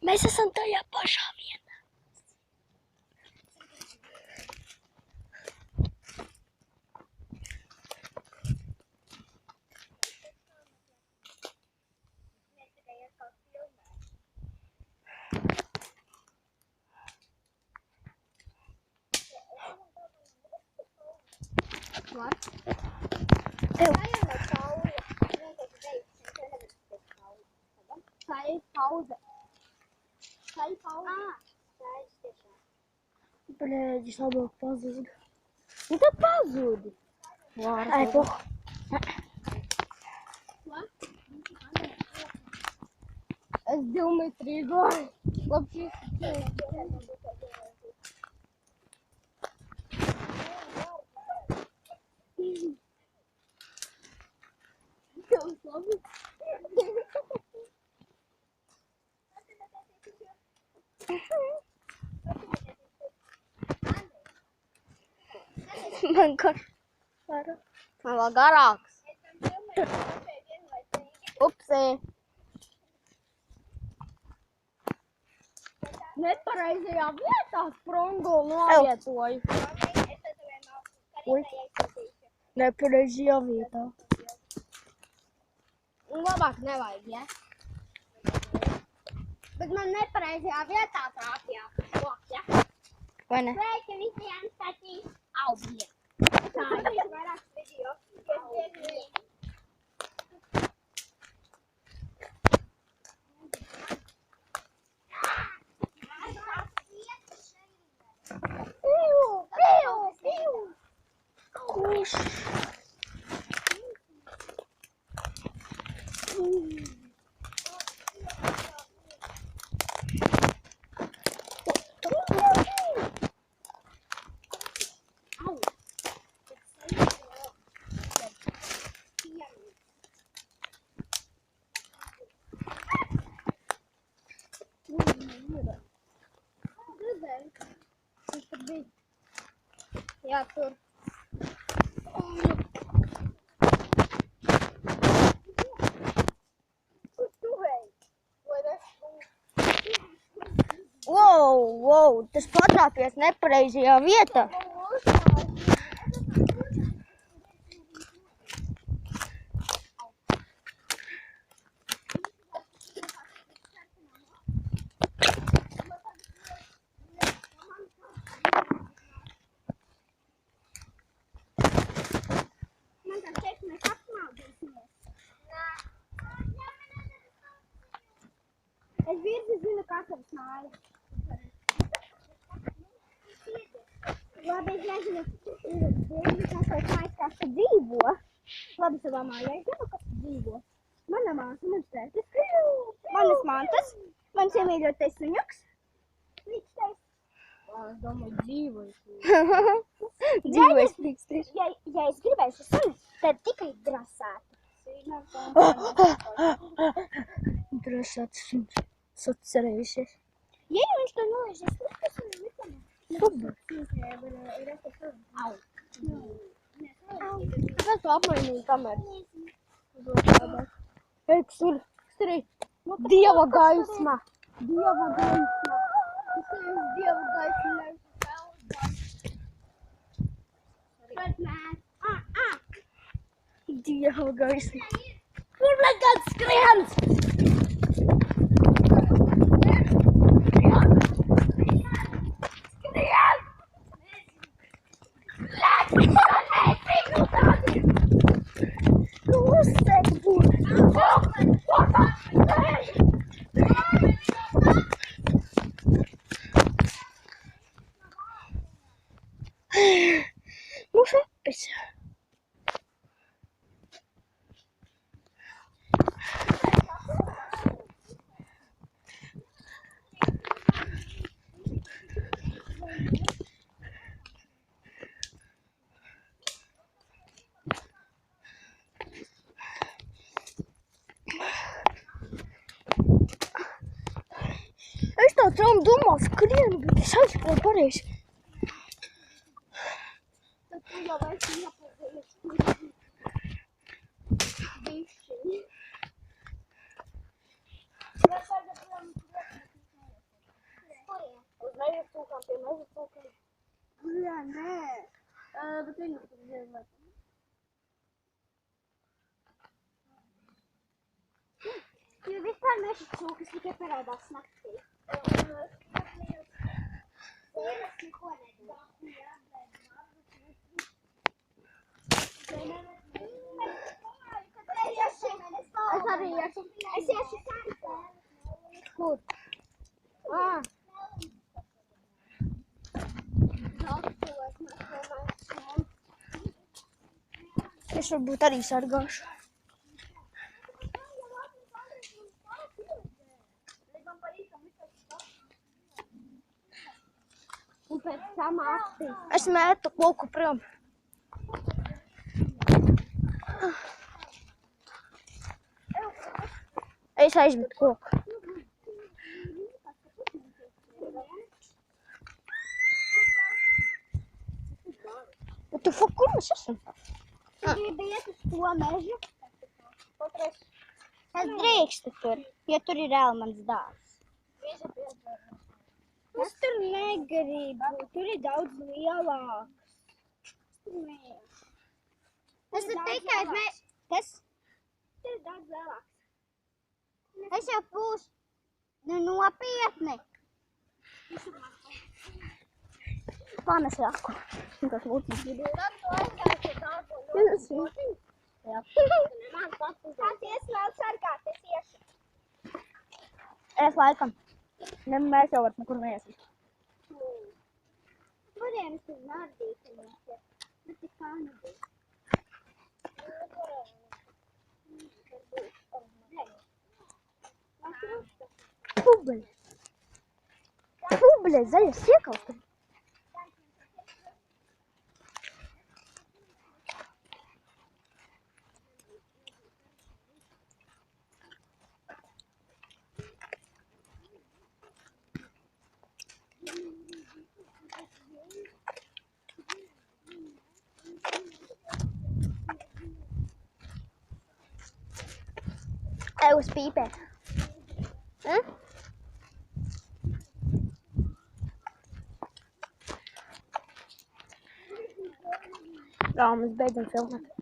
Mēs esam tajā pašā vietā. Var? Tev. Tā ir pauze. Tā ir pauze. Tā ir tiešām. Blēģis labāk pazuda. Nu tad pazudi. Ai, poh. Es 2 metrī goju. Labi, Jums labi? Man garš. Man vēl garāks. Upsī. Nepareizajā vietā sprungulu novietoju. Ui. Nepareizajā vietā. Un labāk nevajag, ja? Bet man nepareizajā vietā trāpījās. Lāk, ja? Vai ne? Sveiki visiem skatīs augļiem. Tā ir vairāk video. Kurš? Jā, tur. Kur tu ej? Wow, tas patrāpies nepareizajā vietā. Man tā šeit mēs apmaldīsimies. Es virzi zinu katrs māju. Labi, es nezinu, katrs mājas, kas te dzīvo. Labi, savā mājā es zinu, kas te dzīvo. Mana māsa, mans tētis, manas mantas, mans iemīļotais suņuks. Viņš teiks. Es domāju, dzīvojas. Dzīvojas pīkstīs. Ja es gribēšu suni, tad tikai drasātu. Drasāts suns. Sacerējušies. Ja viņš to nolaiž, es nekas un likam. Super. Au. Kāpēc tu apmainīji kameru? Ej, sur. Sturī. Dieva gaisma. Dieva gaisma. Es tevi uz Dieva gaismu nevis uz Tēvas gaismu. Bet mēs. Dieva gaisma. Kur lai kāds skriens? Mūsu apis. Es tā traumu domā skrienu, bet es aizskrēju pareizi. Tad tu jau esi jāpazīst. Bišķiņi. meža cūkām pie meža cūkiem. Jā, nē. Bet viņu tur zina. Jo vispār meža cūkas tikai parādās naktī. Sienas neko nedara. Es arī iešu. Es iešu sāntā. Kur? Es varbūt arī sargāšu. Un pēc tam aptīs. Es metu koku prom. Es aizmetu koku. Bet tu fuck, kur mēs esam? Tu gribi iet uz to mežu? Es drīkstu tur, jo tur ir vēl mans dārs. Es tur negribu. Tur ir daudz lielāks. Es tur tikai kas? Tur ir daudz lielāks. Es jau pūšu. Nu, nopietni. Panes raku. Tas lūdzu. Jā. Kāds ies vēl sargāt, es iešu. Es laikam. Ne, mēs jau vairs nekur neiesim. Varienes ir nārdītamies, bet tik kā nebija. Publi. Publi, zaļas iekauta. Uz pīpēt. Jā, mēs beidzam filmēt.